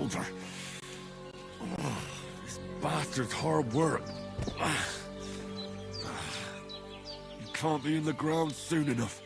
shoulder. This bastard's hard work. You can't be in the ground soon enough.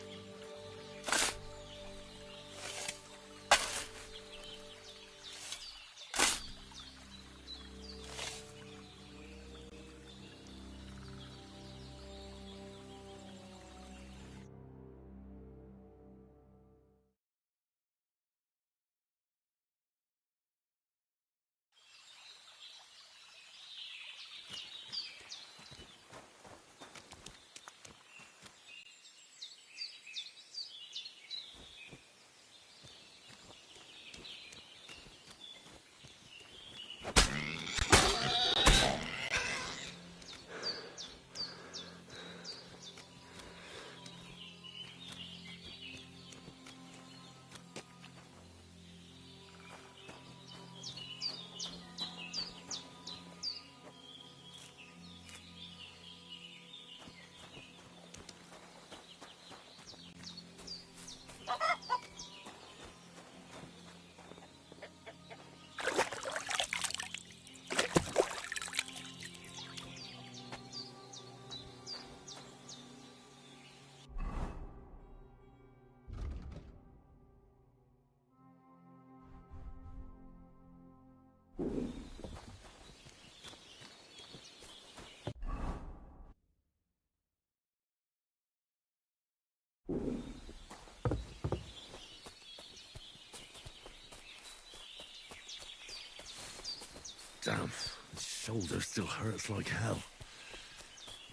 Damn, his shoulder still hurts like hell.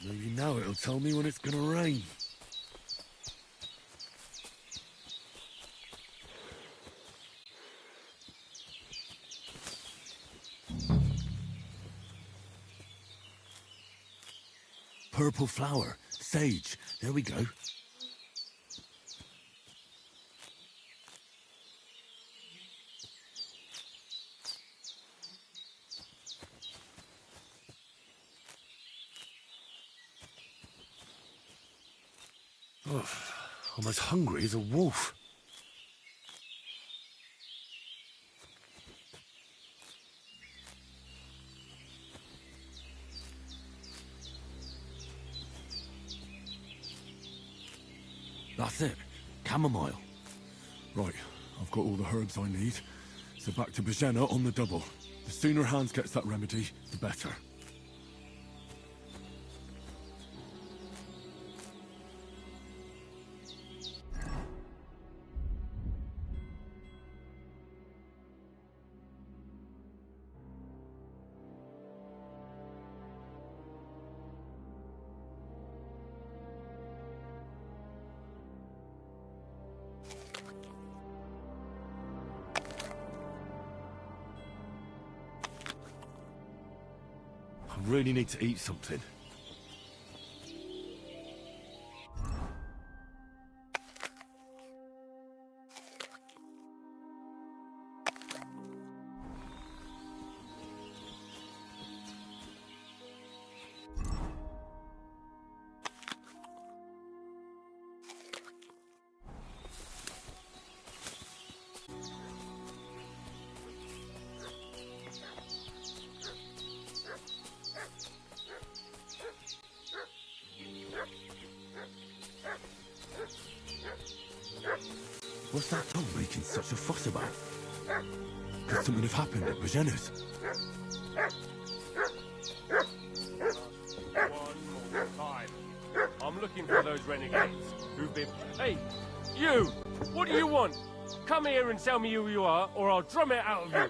Maybe now it'll tell me when it's gonna rain. Purple flower, sage, there we go. Oh, I'm as hungry as a wolf. That's it. Chamomile. Right, I've got all the herbs I need. So back to Bajena on the double. The sooner Hans gets that remedy, the better. I really need to eat something. What's that dog making such a fuss about? Could something have happened at Bajena's? One more time. I'm looking for those renegades who've been... Hey, you! What do you want? Come here and tell me who you are, or I'll drum it out of you.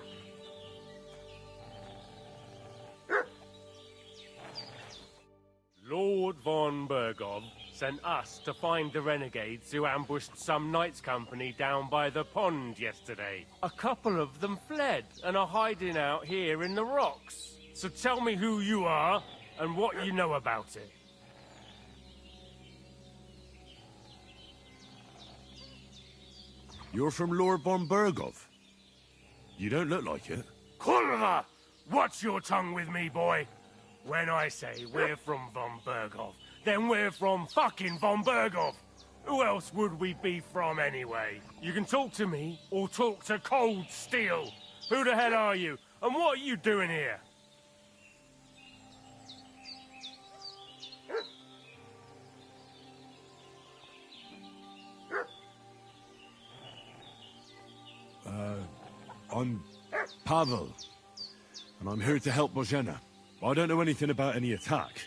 Lord von Bergov sent us to find the renegades who ambushed some knights' company down by the pond yesterday. A couple of them fled and are hiding out here in the rocks. So tell me who you are and what you know about it. You're from Lord von Bergov? You don't look like it. Kurva! Watch your tongue with me, boy. When I say we're from von Bergov, then we're from fucking von Bergov. Who else would we be from anyway? You can talk to me or talk to cold steel. Who the hell are you? And what are you doing here? I'm Pavel, and I'm here to help Bozhena. I don't know anything about any attack,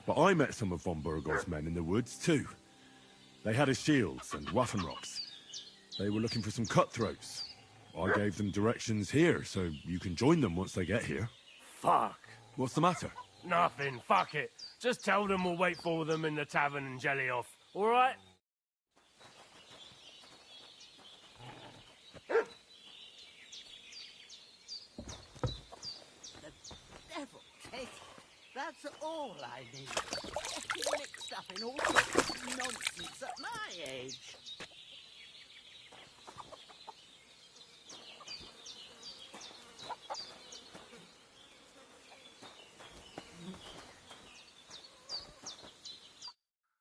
but I met some of von Burgov's men in the woods, too. They had his shields and Waffenrocks. They were looking for some cutthroats. I gave them directions here, so you can join them once they get here. Fuck. What's the matter? Nothing, fuck it. Just tell them we'll wait for them in the tavern in Jelly-Off, alright? Devil take it. That's all I need. Getting mixed up in all sorts of nonsense at my age.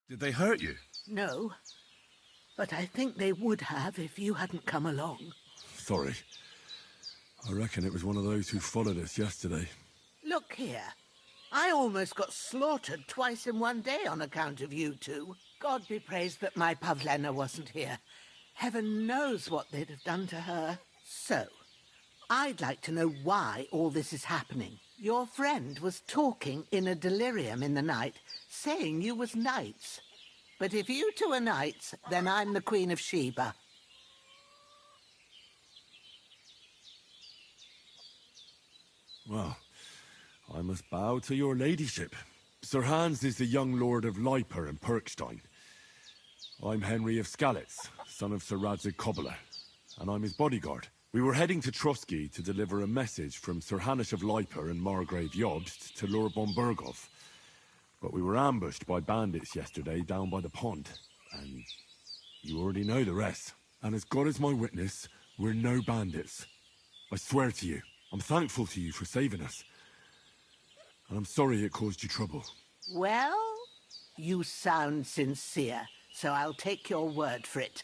Did they hurt you? No, but I think they would have if you hadn't come along. Sorry. I reckon it was one of those who followed us yesterday. Look here. I almost got slaughtered twice in one day on account of you two. God be praised that my Pavlena wasn't here. Heaven knows what they'd have done to her. So, I'd like to know why all this is happening. Your friend was talking in a delirium in the night, saying you was knights. But if you two are knights, then I'm the Queen of Sheba. Well, I must bow to your ladyship. Sir Hans is the young lord of Leiper and Perkstein. I'm Henry of Skalitz, son of Sir Radzig Cobbler, and I'm his bodyguard. We were heading to Trotsky to deliver a message from Sir Hanish of Leiper and Margrave Jobst to Lord von Burgov. But we were ambushed by bandits yesterday down by the pond, and you already know the rest. And as God is my witness, we're no bandits. I swear to you, I'm thankful to you for saving us. And I'm sorry it caused you trouble. Well, you sound sincere, so I'll take your word for it.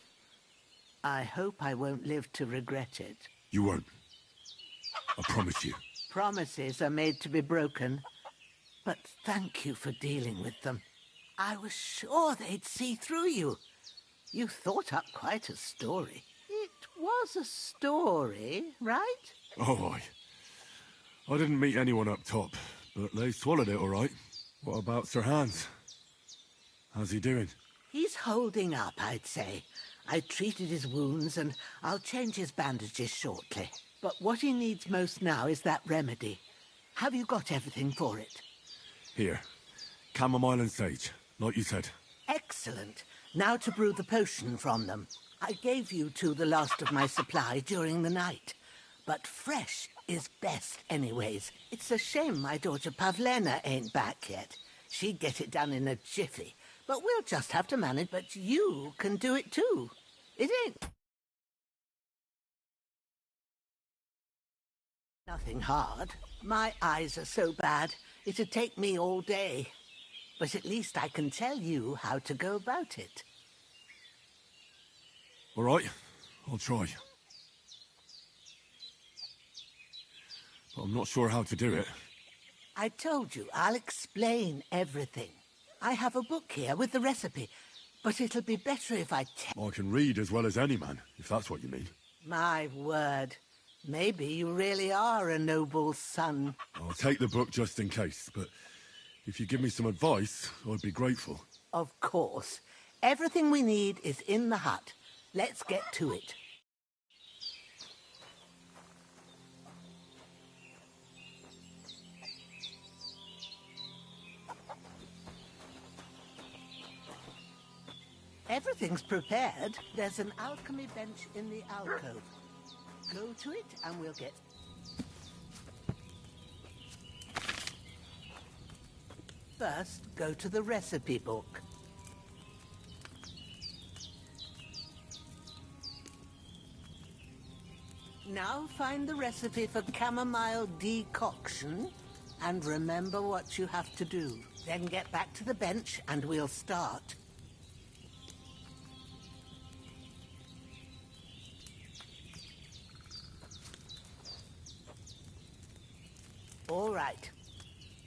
I hope I won't live to regret it. You won't. I promise you. Promises are made to be broken, but thank you for dealing with them. I was sure they'd see through you. You thought up quite a story. It was a story, right? Oh, I didn't meet anyone up top, but they swallowed it all right. What about Sir Hans? How's he doing? He's holding up, I'd say. I treated his wounds, and I'll change his bandages shortly. But what he needs most now is that remedy. Have you got everything for it? Here. Chamomile and sage, like you said. Excellent. Now to brew the potion from them. I gave you two the last of my supply during the night. But fresh is best anyways. It's a shame my daughter Pavlena ain't back yet. She'd get it done in a jiffy. But we'll just have to manage. But you can do it too. It ain't nothing hard. My eyes are so bad, it'd take me all day. But at least I can tell you how to go about it. All right, I'll try. But I'm not sure how to do it. I told you, I'll explain everything. I have a book here with the recipe, but it'll be better if I tell. I can read as well as any man, if that's what you mean. My word. Maybe you really are a noble son. I'll take the book just in case, but if you give me some advice, I'd be grateful. Of course. Everything we need is in the hut. Let's get to it. Everything's prepared. There's an alchemy bench in the alcove. Go to it and we'll get... First, go to the recipe book. Now find the recipe for chamomile decoction and remember what you have to do. Then get back to the bench and we'll start. All right.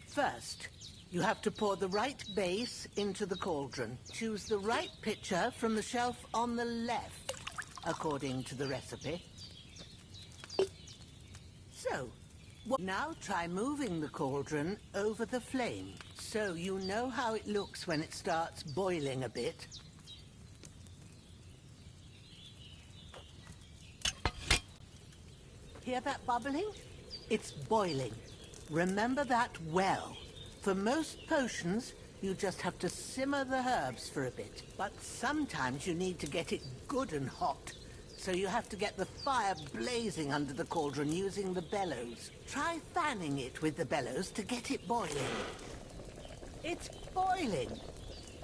First, you have to pour the right base into the cauldron. Choose the right pitcher from the shelf on the left, according to the recipe. So, now try moving the cauldron over the flame, so you know how it looks when it starts boiling a bit. Hear that bubbling? It's boiling. Remember that well. For most potions, you just have to simmer the herbs for a bit. But sometimes you need to get it good and hot. So you have to get the fire blazing under the cauldron using the bellows. Try fanning it with the bellows to get it boiling. It's boiling.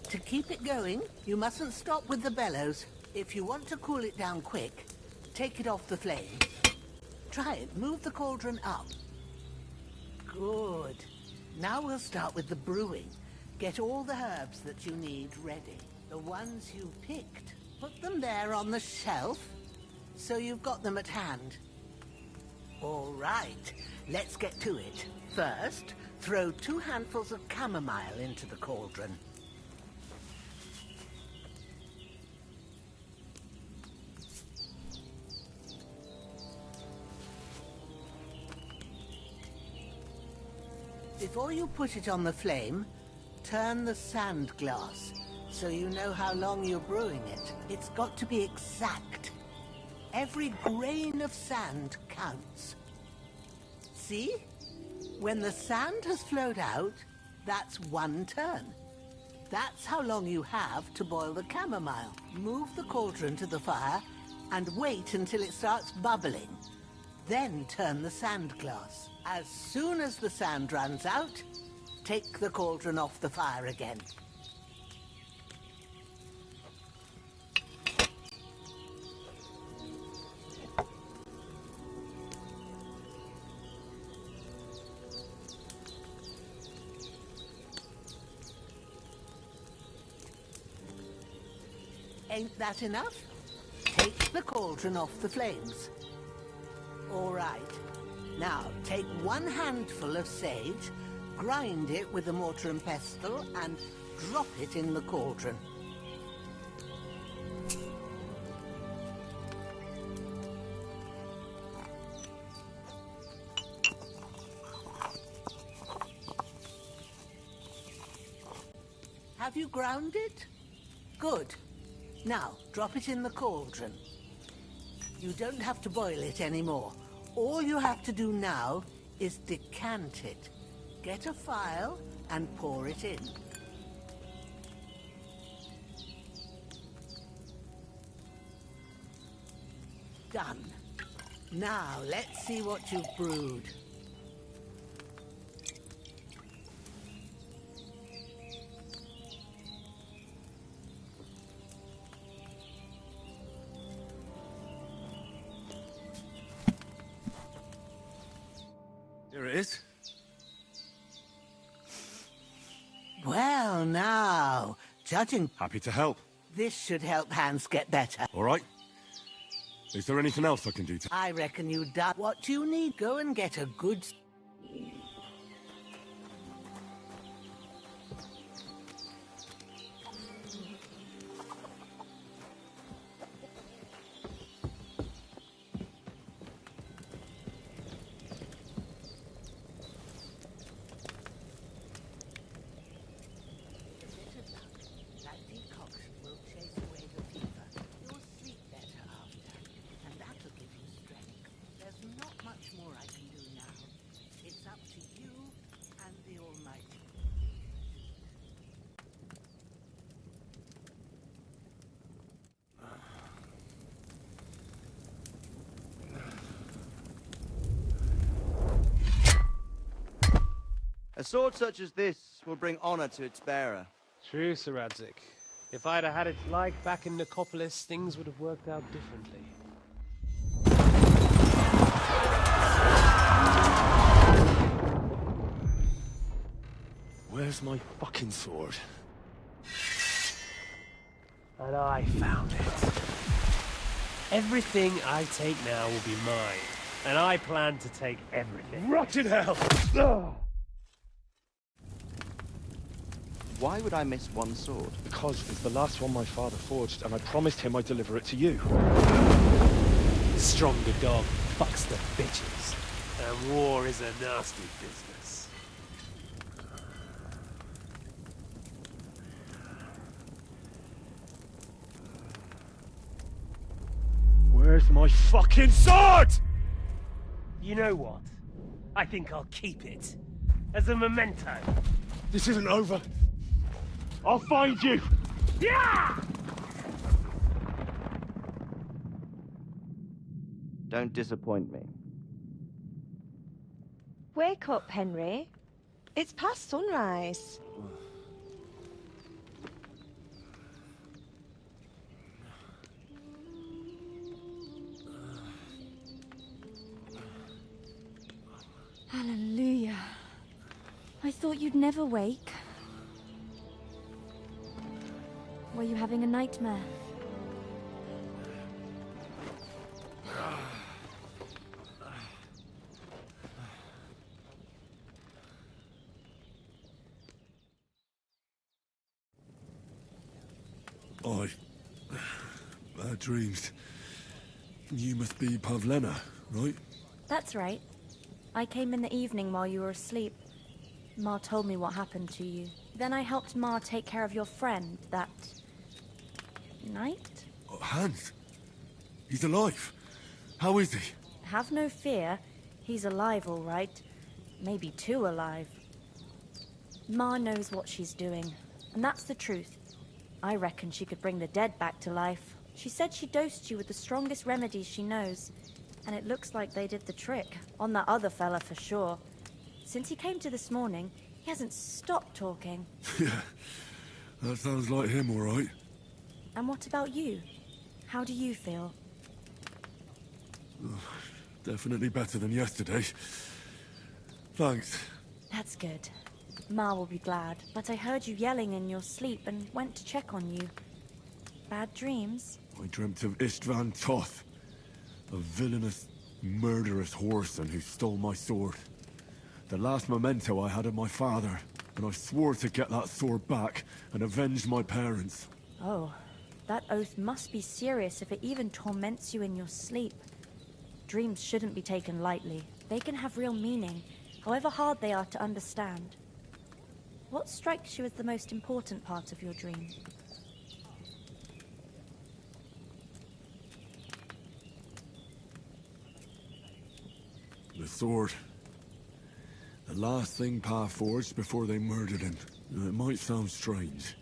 To keep it going, you mustn't stop with the bellows. If you want to cool it down quick, take it off the flame. Try it. Move the cauldron up. Good. Now we'll start with the brewing. Get all the herbs that you need ready. The ones you picked. Put them there on the shelf, so you've got them at hand. All right, let's get to it. First, throw 2 handfuls of chamomile into the cauldron. Before you put it on the flame, turn the sand glass, so you know how long you're brewing it. It's got to be exact. Every grain of sand counts. See? When the sand has flowed out, that's 1 turn. That's how long you have to boil the chamomile. Move the cauldron to the fire and wait until it starts bubbling. Then turn the sand glass. As soon as the sand runs out, take the cauldron off the fire again. Ain't that enough? Take the cauldron off the flames. All right. Now, take 1 handful of sage, grind it with a mortar and pestle, and drop it in the cauldron. Have you ground it? Good. Now, drop it in the cauldron. You don't have to boil it anymore. All you have to do now is decant it. Get a phial and pour it in. Done. Now, let's see what you've brewed. Here it is. Well, now, judging... Happy to help. This should help Hans get better. All right. Is there anything else I can do to... I reckon you've done what you need. Go and get a good... A sword such as this will bring honor to its bearer. True, Sir Radzik. If I'd have had it like back in Nicopolis, things would have worked out differently. Where's my fucking sword? And I found it. Everything I take now will be mine. And I plan to take everything. Rotted hell! Ugh. Why would I miss one sword? Because it's the last one my father forged, and I promised him I'd deliver it to you. Stronger dog fucks the bitches. And war is a nasty business. Where's my fucking sword? You know what? I think I'll keep it. As a memento. This isn't over. I'll find you! Yeah! Don't disappoint me. Wake up, Henry. It's past sunrise. Hallelujah. I thought you'd never wake. Were you having a nightmare? Bad dreams. You must be Pavlena, right? That's right. I came in the evening while you were asleep. Ma told me what happened to you. Then I helped Ma take care of your friend that night? Oh, Hans. He's alive. How is he? Have no fear. He's alive, all right. Maybe too alive. Ma knows what she's doing, and that's the truth. I reckon she could bring the dead back to life. She said she dosed you with the strongest remedies she knows, and it looks like they did the trick. On that other fella for sure. Since he came to this morning, he hasn't stopped talking. Yeah, that sounds like him, all right. And what about you? How do you feel? Definitely better than yesterday. Thanks. That's good. Ma will be glad, but I heard you yelling in your sleep and went to check on you. Bad dreams? I dreamt of Istvan Toth, a villainous, murderous whoreson who stole my sword. The last memento I had of my father, and I swore to get that sword back and avenge my parents. Oh, that oath must be serious if it even torments you in your sleep. Dreams shouldn't be taken lightly. They can have real meaning, however hard they are to understand. What strikes you as the most important part of your dream? The sword. The last thing Pa forged before they murdered him. It might sound strange,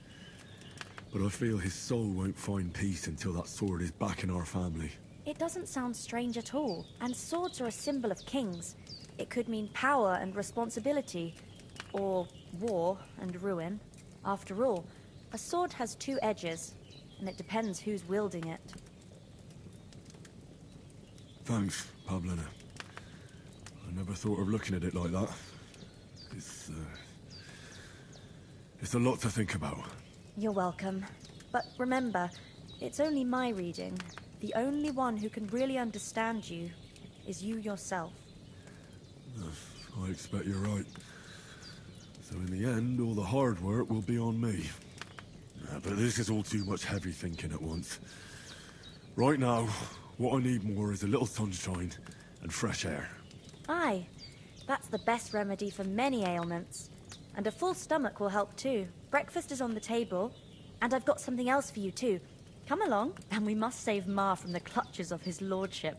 but I feel his soul won't find peace until that sword is back in our family. It doesn't sound strange at all, and swords are a symbol of kings. It could mean power and responsibility, or war and ruin. After all, a sword has two edges, and it depends who's wielding it. Thanks, Pavlena. I never thought of looking at it like that. It's a lot to think about. You're welcome. But remember, it's only my reading. The only one who can really understand you is you yourself. I expect you're right. So in the end, all the hard work will be on me. But this is all too much heavy thinking at once. Right now, what I need more is a little sunshine and fresh air. Aye, that's the best remedy for many ailments. And a full stomach will help too. Breakfast is on the table, and I've got something else for you too. Come along, and we must save Ma from the clutches of his lordship.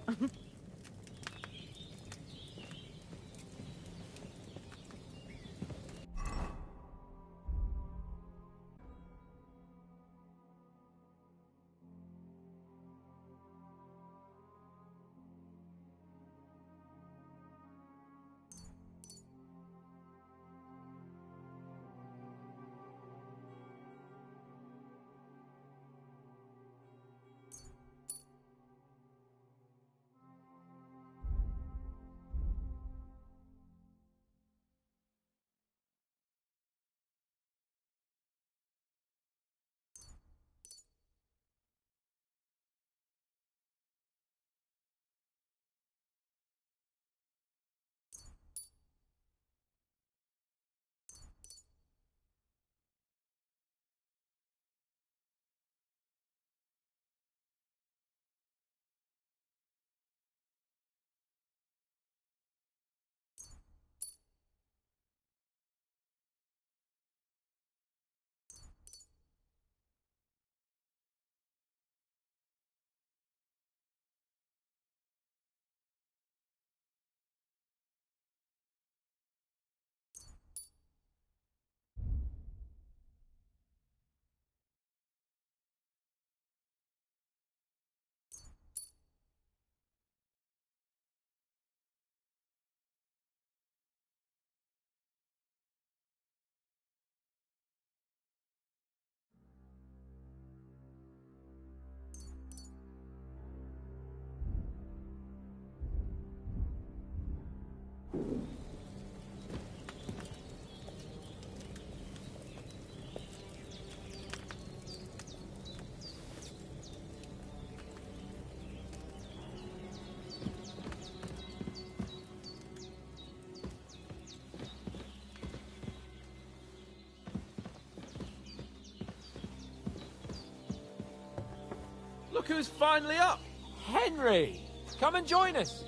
Look who's finally up! Henry! Come and join us!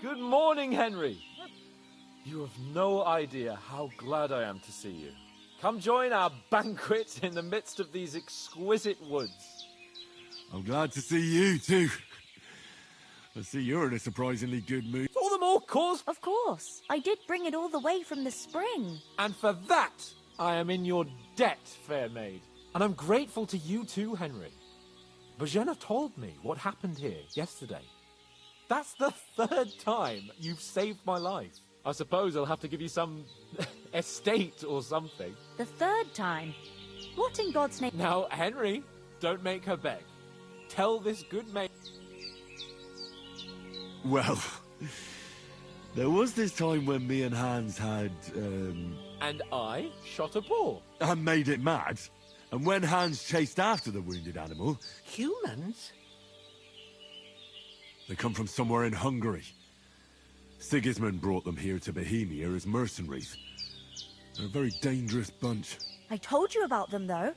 Good morning, Henry! You have no idea how glad I am to see you. Come join our banquet in the midst of these exquisite woods. I'm glad to see you, too. I see you're in a surprisingly good mood. All the more cause. Of course. I did bring it all the way from the spring. And for that, I am in your debt, fair maid. And I'm grateful to you too, Henry. Bajena told me what happened here yesterday. That's the third time you've saved my life. I suppose I'll have to give you some estate or something. The third time? What in God's name? Now, Henry, don't make her beg. Tell this good maid... Well, there was this time when me and Hans had, And I shot a boar. and made it mad. And when Hans chased after the wounded animal, Humans? they come from somewhere in Hungary. Sigismund brought them here to Bohemia as mercenaries. They're a very dangerous bunch. I told you about them, though.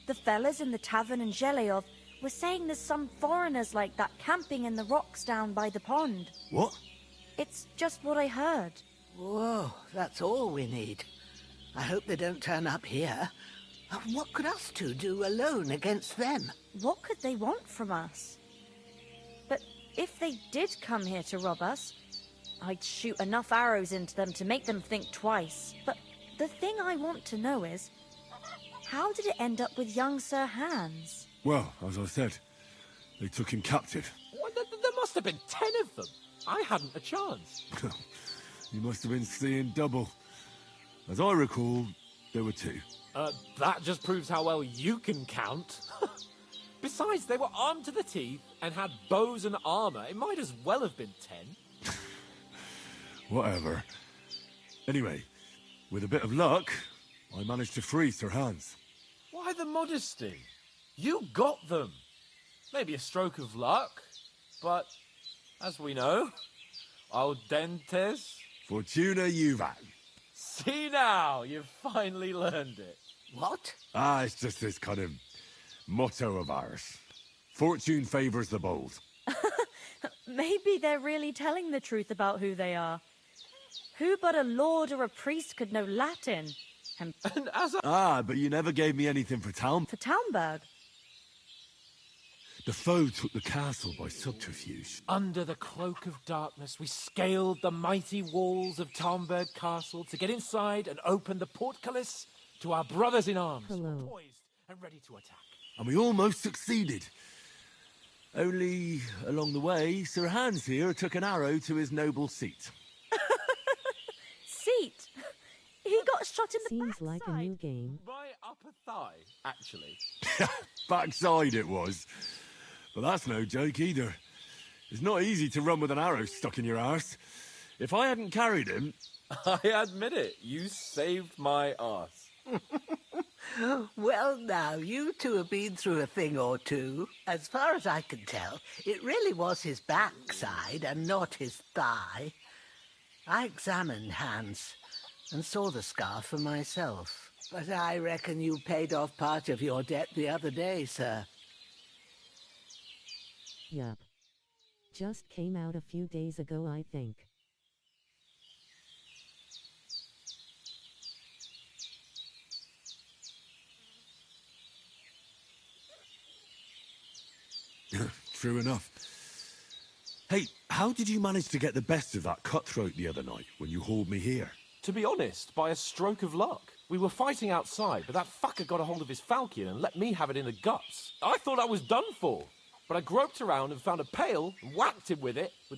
The fellas in the tavern in Zheleov were saying there's some foreigners like that camping in the rocks down by the pond. What? It's just what I heard. Whoa, that's all we need. I hope they don't turn up here. What could us two do alone against them? What could they want from us? But if they did come here to rob us, I'd shoot enough arrows into them to make them think twice. But the thing I want to know is, how did it end up with young Sir Hans? Well, as I said, they took him captive. Well, there must have been 10 of them. I hadn't a chance. You must have been seeing double. As I recall, there were 2. That just proves how well you can count. Besides, they were armed to the teeth and had bows and armor. It might as well have been 10. Whatever. Anyway, with a bit of luck, I managed to free Sir Hans. Why the modesty? You got them. Maybe a stroke of luck, but as we know, audentes. Fortuna juvat. See now, you've finally learned it. What? It's just this kind of motto of ours. Fortune favors the bold. Maybe they're really telling the truth about who they are. Who but a lord or a priest could know Latin? And as but you never gave me anything for town. for Talmberg. The foe took the castle by subterfuge. under the cloak of darkness, we scaled the mighty walls of Talmberg Castle to get inside and open the portcullis to our brothers in arms, poised and ready to attack. And we almost succeeded. Only, along the way, Sir Hans here took an arrow to his noble seat. Seat. He got shot in the Seems like a new game. My upper thigh, actually. Backside it was. But that's no joke either. It's not easy to run with an arrow stuck in your arse. If I hadn't carried him... I admit it, you saved my arse. Well, now, you two have been through a thing or two. As far as I can tell, it really was his backside and not his thigh. I examined Hans and saw the scar for myself. But I reckon you paid off part of your debt the other day, sir. Yup. Just came out a few days ago, I think. True enough. Hey, how did you manage to get the best of that cutthroat the other night when you hauled me here? To be honest, by a stroke of luck. We were fighting outside, but that fucker got a hold of his falchion and let me have it in the guts. I thought I was done for, but I groped around and found a pail and whacked him with it with the